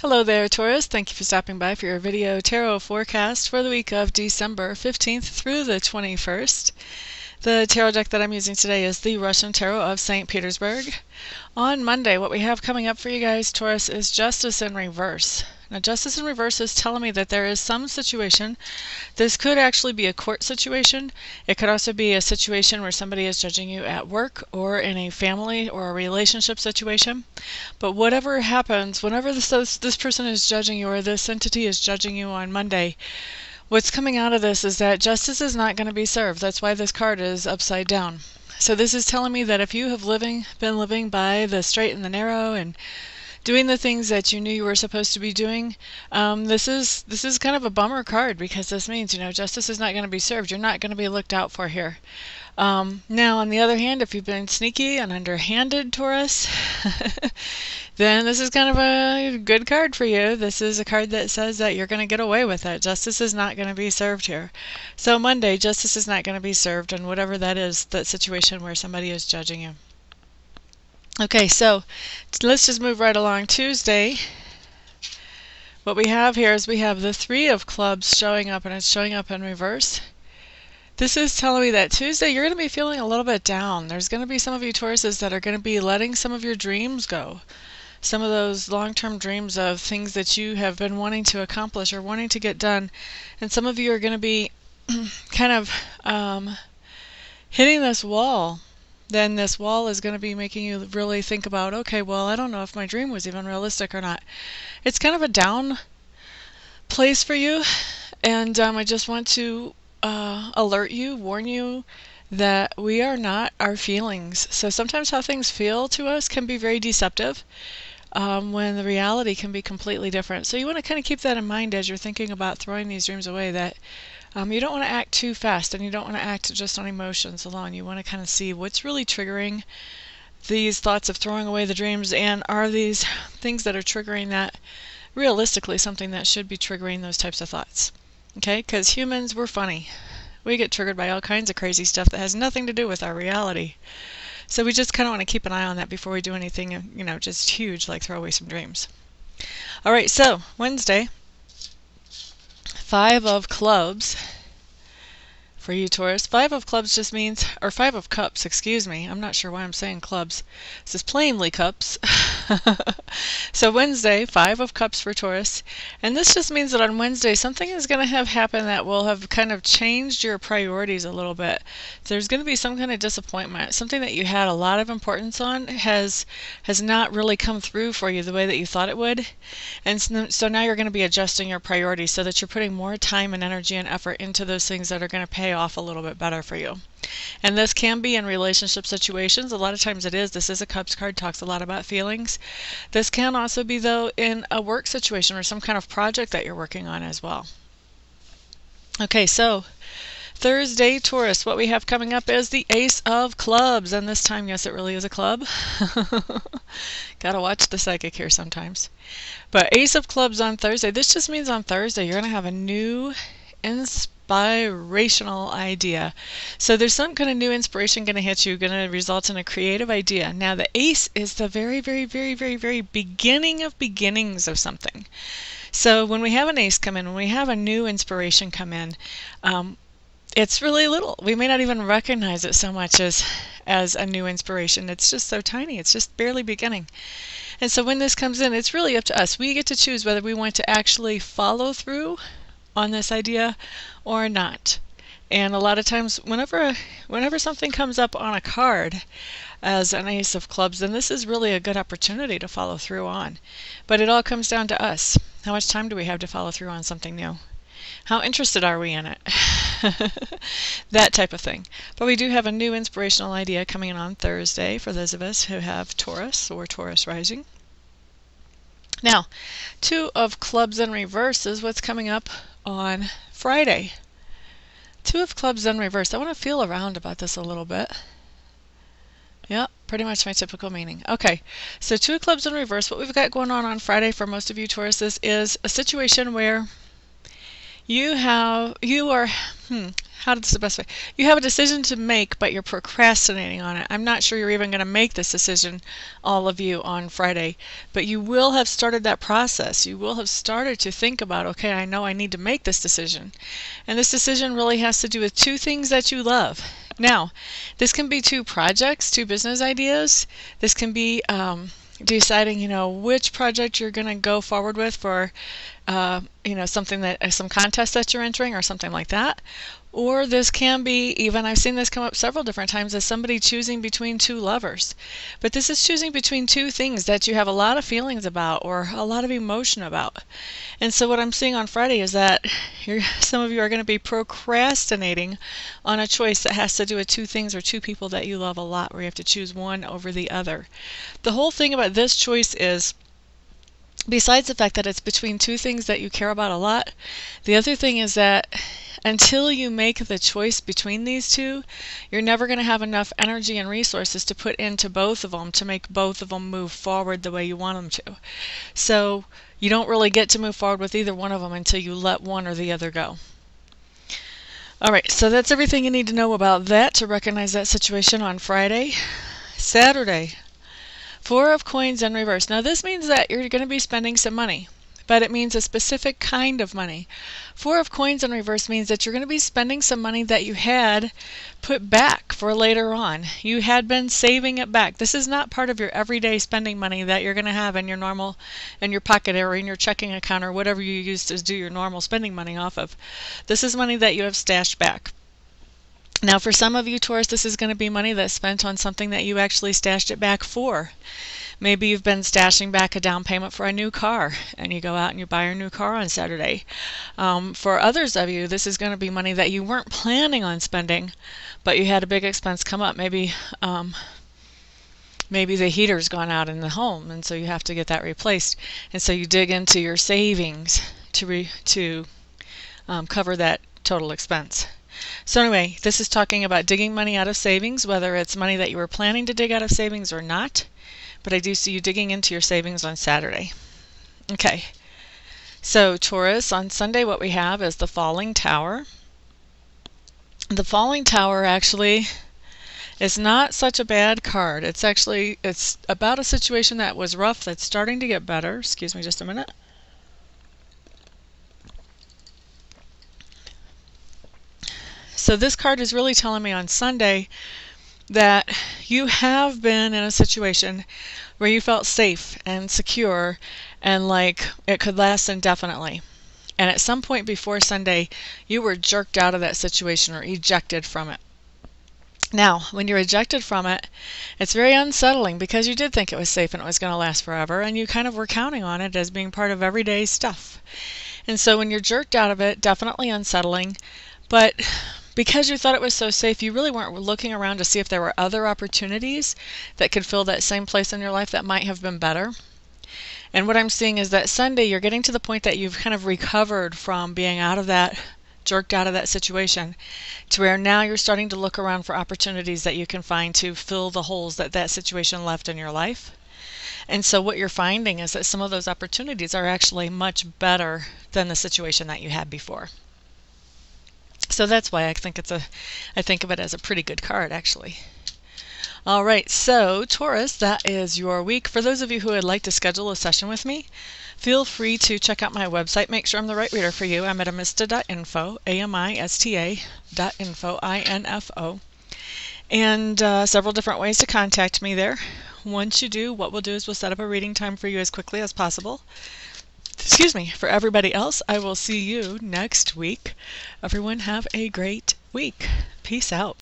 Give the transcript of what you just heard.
Hello there, Taurus. Thank you for stopping by for your video tarot forecast for the week of December 15th through the 21st. The tarot deck that I'm using today is the Russian Tarot of St. Petersburg. On Monday, what we have coming up for you guys, Taurus, is Justice in Reverse. Now, Justice in Reverse is telling me that there is some situation. This could actually be a court situation. It could also be a situation where somebody is judging you at work or in a family or a relationship situation. But whatever happens, whenever this person is judging you or this entity is judging you on Monday, what's coming out of this is that justice is not going to be served. That's why this card is upside down. So this is telling me that if you have been living by the straight and the narrow and doing the things that you knew you were supposed to be doing, this is kind of a bummer card, because this means, justice is not going to be served. You're not going to be looked out for here. Now, on the other hand, if you've been sneaky and underhanded, Taurus, then this is kind of a good card for you. This is a card that says that you're going to get away with it. Justice is not going to be served here. So Monday, justice is not going to be served, and whatever that is, that situation where somebody is judging you. Okay, so let's just move right along. Tuesday, what we have here is we have the Three of Clubs showing up, and it's showing up in reverse. This is telling me that Tuesday you're going to be feeling a little bit down. There's going to be some of you Tauruses that are going to be letting some of your dreams go. Some of those long-term dreams of things that you have been wanting to accomplish or wanting to get done. And some of you are going to be kind of hitting this wall. Then this wall is going to be making you really think about, okay, well, I don't know if my dream was even realistic or not. It's kind of a down place for you, and I just want to alert you, warn you that we are not our feelings. So sometimes how things feel to us can be very deceptive, when the reality can be completely different. So you want to kind of keep that in mind as you're thinking about throwing these dreams away, that you don't want to act too fast, and you don't want to act just on emotions alone. You want to kind of see what's really triggering these thoughts of throwing away the dreams, and are these things that are triggering that realistically something that should be triggering those types of thoughts. Okay, because humans, we're funny. We get triggered by all kinds of crazy stuff that has nothing to do with our reality. So we just kind of want to keep an eye on that before we do anything, just huge, like throw away some dreams. All right, so Wednesday, Five of Clubs for you, Taurus. Five of Clubs just means, or Five of Cups, excuse me. I'm not sure why I'm saying clubs. This is plainly cups. So Wednesday, Five of Cups for Taurus. And this just means that on Wednesday, something is going to have happened that will have kind of changed your priorities a little bit. There's going to be some kind of disappointment. Something that you had a lot of importance on has not really come through for you the way that you thought it would. And so now you're going to be adjusting your priorities so that you're putting more time and energy and effort into those things that are going to pay off a little bit better for you. And this can be in relationship situations. A lot of times it is. This is a Cups card, talks a lot about feelings. This can also be, though, in a work situation or some kind of project that you're working on as well. Okay, so Thursday, Taurus, what we have coming up is the Ace of Clubs. And this time, yes, it really is a club. Gotta watch the psychic here sometimes. But Ace of Clubs on Thursday. This just means on Thursday you're going to have a new inspirational idea. So there's some kind of new inspiration going to hit you, going to result in a creative idea. Now the ace is the very, very, very, very, very beginning of beginnings of something. So when we have an ace come in, when we have a new inspiration come in, it's really little. We may not even recognize it so much as a new inspiration. It's just so tiny. It's just barely beginning. And so when this comes in, it's really up to us. We get to choose whether we want to actually follow through on this idea or not. And a lot of times whenever something comes up on a card as an Ace of Clubs, then this is really a good opportunity to follow through on. But it all comes down to us. How much time do we have to follow through on something new? How interested are we in it? That type of thing. But we do have a new inspirational idea coming in on Thursday for those of us who have Taurus or Taurus rising. Now, Two of Clubs in reverse is what's coming up on Friday. Two of Clubs in reverse. I want to feel around about this a little bit. Yep, pretty much my typical meaning. Okay, so Two of Clubs in reverse. What we've got going on Friday for most of you Tauruses is a situation where you are, how does the best way? You have a decision to make, but you're procrastinating on it. I'm not sure you're even going to make this decision, all of you, on Friday, but you will have started that process. You will have started to think about, okay, I know I need to make this decision. And this decision really has to do with two things that you love. Now, this can be two projects, two business ideas. This can be deciding, which project you're going to go forward with for, something that, some contest that you're entering or something like that. Or this can be even, I've seen this come up several different times, as somebody choosing between two lovers. But this is choosing between two things that you have a lot of feelings about or a lot of emotion about. And so what I'm seeing on Friday is that some of you are going to be procrastinating on a choice that has to do with two things or two people that you love a lot, where you have to choose one over the other. The whole thing about this choice is, besides the fact that it's between two things that you care about a lot, the other thing is that until you make the choice between these two, you're never going to have enough energy and resources to put into both of them to make both of them move forward the way you want them to. So you don't really get to move forward with either one of them until you let one or the other go. Alright, so that's everything you need to know about that to recognize that situation on Friday. Saturday, 4 of coins in reverse. Now this means that you're going to be spending some money, but it means a specific kind of money. 4 of coins in reverse means that you're going to be spending some money that you had put back for later on. You had been saving it back. This is not part of your everyday spending money that you're going to have in your normal, in your pocket or in your checking account or whatever you use to do your normal spending money off of. This is money that you have stashed back. Now for some of you, Taurus, this is going to be money that's spent on something that you actually stashed it back for. Maybe you've been stashing back a down payment for a new car, and you go out and you buy your new car on Saturday. For others of you, this is going to be money that you weren't planning on spending, but you had a big expense come up. Maybe the heater's gone out in the home, and so you have to get that replaced. And so you dig into your savings to cover that total expense. So anyway, this is talking about digging money out of savings, whether it's money that you were planning to dig out of savings or not. But I do see you digging into your savings on Saturday. Okay, so Taurus, on Sunday what we have is the Falling Tower. The Falling Tower actually is not such a bad card. It's about a situation that was rough that's starting to get better. Excuse me just a minute. So this card is really telling me on Sunday that you have been in a situation where you felt safe and secure and like it could last indefinitely. And at some point before Sunday, you were jerked out of that situation or ejected from it. Now, when you're ejected from it, it's very unsettling because you did think it was safe and it was going to last forever, and you kind of were counting on it as being part of everyday stuff. And so when you're jerked out of it, definitely unsettling, but because you thought it was so safe, you really weren't looking around to see if there were other opportunities that could fill that same place in your life that might have been better. And what I'm seeing is that Sunday you're getting to the point that you've kind of recovered from being out of that, jerked out of that situation, to where now you're starting to look around for opportunities that you can find to fill the holes that that situation left in your life. And so what you're finding is that some of those opportunities are actually much better than the situation that you had before. So that's why I think of it as a pretty good card, actually. All right, so Taurus, that is your week. For those of you who would like to schedule a session with me, feel free to check out my website. Make sure I'm the right reader for you. I'm at amista.info, amista.info, I-N-F-O. And several different ways to contact me there. Once you do, what we'll do is we'll set up a reading time for you as quickly as possible. Excuse me. For everybody else, I will see you next week. Everyone have a great week. Peace out.